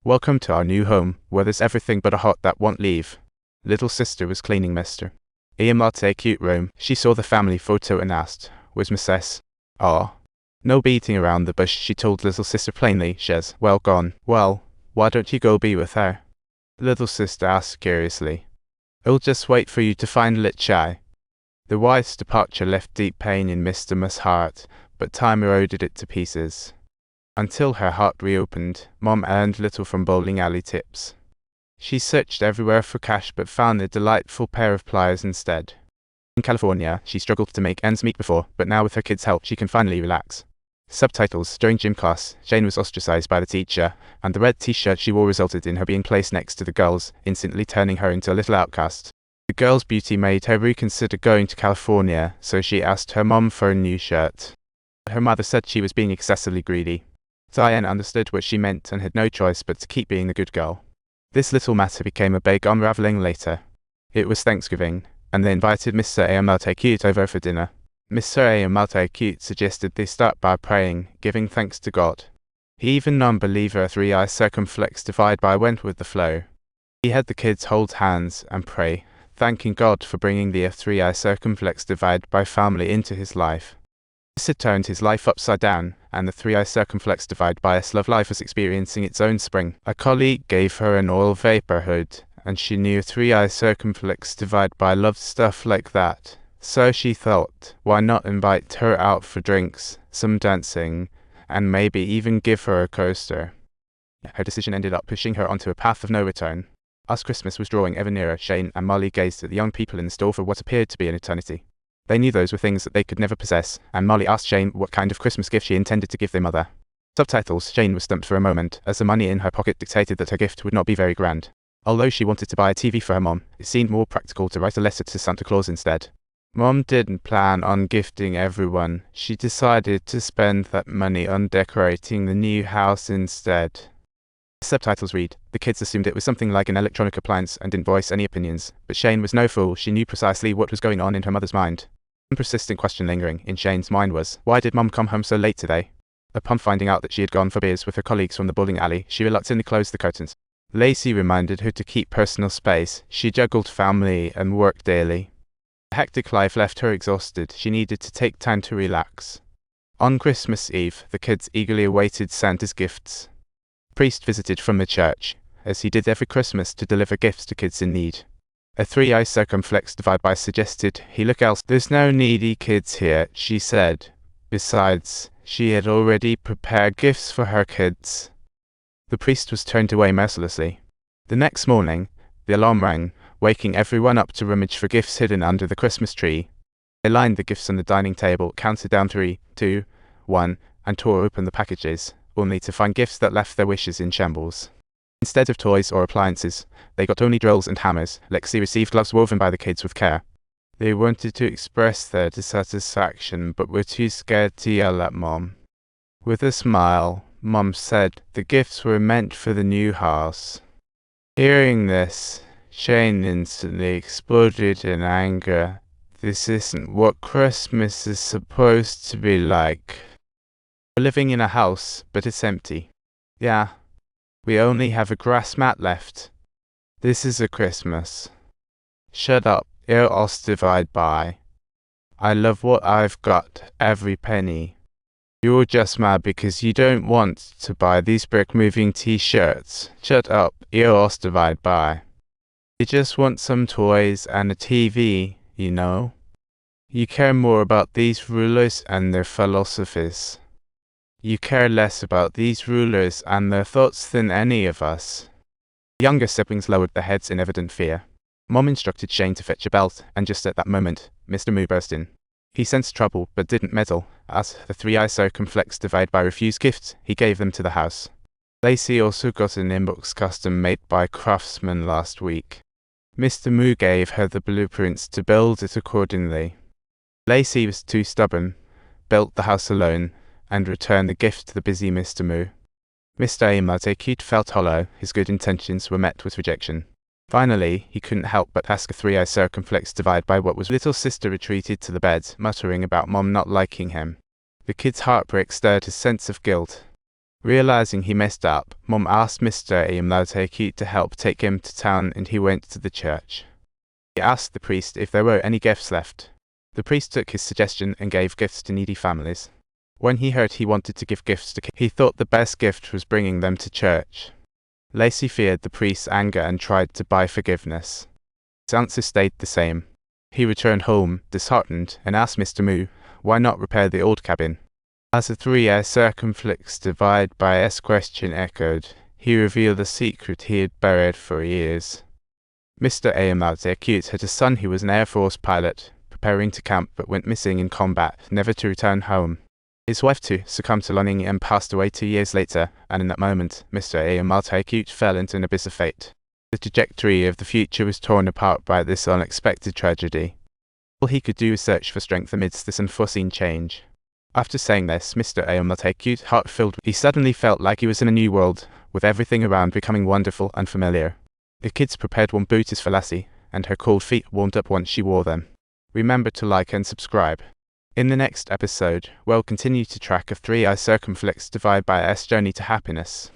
Welcome to our new home, where there's everything but a hot that won't leave. Little sister was cleaning Mr. Latte cute room. She saw the family photo and asked, "Where's Mrs. Aw." No beating around the bush, she told little sister plainly. She's well gone. Well, why don't you go be with her? Little sister asked curiously. I'll just wait for you to find lit shy. The wife's departure left deep pain in Mr. Mu's heart, but time eroded it to pieces. Until her heart reopened, Mom earned little from bowling alley tips. She searched everywhere for cash but found a delightful pair of pliers instead. In California, she struggled to make ends meet before, but now with her kids' help she can finally relax. Subtitles: during gym class, Jane was ostracized by the teacher, and the red t-shirt she wore resulted in her being placed next to the girls, instantly turning her into a little outcast. The girl's beauty made her reconsider going to California, so she asked her mom for a new shirt. Her mother said she was being excessively greedy. Diane understood what she meant and had no choice but to keep being the good girl. This little matter became a big unraveling later. It was Thanksgiving, and they invited Mr. Latte Cute over for dinner. Mr. Latte Cute suggested they start by praying, giving thanks to God. He even non-believer 3i circumflex divide by went with the flow. He had the kids hold hands and pray, thanking God for bringing the 3i circumflex divide by family into his life. This had turned his life upside down, and the 3i circumflex divide bias love life was experiencing its own spring. A colleague gave her an oil vapor hood, and she knew 3i circumflex divide by loved stuff like that. So she thought, why not invite her out for drinks, some dancing, and maybe even give her a coaster. Her decision ended up pushing her onto a path of no return. As Christmas was drawing ever nearer, Shane and Molly gazed at the young people in the store for what appeared to be an eternity. They knew those were things that they could never possess, and Molly asked Shane what kind of Christmas gift she intended to give their mother. Subtitles: Shane was stumped for a moment, as the money in her pocket dictated that her gift would not be very grand. Although she wanted to buy a TV for her mom, it seemed more practical to write a letter to Santa Claus instead. Mom didn't plan on gifting everyone. She decided to spend that money on decorating the new house instead. Subtitles read: the kids assumed it was something like an electronic appliance and didn't voice any opinions, but Shane was no fool. She knew precisely what was going on in her mother's mind. One persistent question lingering in Shane's mind was, why did Mom come home so late today? Upon finding out that she had gone for beers with her colleagues from the bowling alley, she reluctantly closed the curtains. Lacey reminded her to keep personal space. She juggled family and work daily. A hectic life left her exhausted. She needed to take time to relax. On Christmas Eve, the kids eagerly awaited Santa's gifts. The priest visited from the church, as he did every Christmas, to deliver gifts to kids in need. A 3i circumflex divide by suggested he look else. There's no needy kids here, she said. Besides, she had already prepared gifts for her kids. The priest was turned away mercilessly. The next morning, the alarm rang, waking everyone up to rummage for gifts hidden under the Christmas tree. They lined the gifts on the dining table, counted down 3, 2, 1, and tore open the packages, only to find gifts that left their wishes in shambles. Instead of toys or appliances, they got only drills and hammers. Lacey received gloves woven by the kids with care. They wanted to express their dissatisfaction, but were too scared to yell at Mom. With a smile, Mom said the gifts were meant for the new house. Hearing this, Shane instantly exploded in anger. This isn't what Christmas is supposed to be like. We're living in a house, but it's empty. Yeah. We only have a grass mat left. This is a Christmas. Shut up, os divide by. I love what I've got, every penny. You're just mad because you don't want to buy these brick-moving t-shirts. Shut up, os divide by. You just want some toys and a TV, you know. You care more about these rulers and their philosophies. You care less about these rulers and their thoughts than any of us. The younger siblings lowered their heads in evident fear. Mom instructed Shane to fetch a belt, and just at that moment, Mr. Moo burst in. He sensed trouble, but didn't meddle. As the 3i circumflex divide by refused gifts, he gave them to the house. Lacey also got an inbox custom made by craftsmen last week. Mr. Moo gave her the blueprints to build it accordingly. Lacey was too stubborn, built the house alone, and returned the gift to the busy Mr. Moo. Mr. Latte Cute felt hollow. His good intentions were met with rejection. Finally, he couldn't help but ask a 3i circumflex divide by what was. Little sister retreated to the bed, muttering about Mom not liking him. The kid's heartbreak stirred his sense of guilt. Realizing he messed up, Mom asked Mr. Amaltekut to help take him to town, and he went to the church. He asked the priest if there were any gifts left. The priest took his suggestion and gave gifts to needy families. When he heard he wanted to give gifts to kids, he thought the best gift was bringing them to church. Lacey feared the priest's anger and tried to buy forgiveness. His answer stayed the same. He returned home, disheartened, and asked Mr. Moo, why not repair the old cabin? As the 3 circumflex divide by S question echoed, he revealed the secret he had buried for years. Mr. Amaltekut had a son who was an Air Force pilot, preparing to camp but went missing in combat, never to return home. His wife too succumbed to longing and passed away 2 years later, and in that moment, Mr. Amaltekut fell into an abyss of fate. The trajectory of the future was torn apart by this unexpected tragedy. All he could do was search for strength amidst this unforeseen change. After saying this, Mr. Amaltekut, heart-filled, he suddenly felt like he was in a new world, with everything around becoming wonderful and familiar. The kids prepared warm booties for Lacey, and her cold feet warmed up once she wore them. Remember to like and subscribe. In the next episode, we'll continue to track a 3 circumflex divide by S journey to happiness.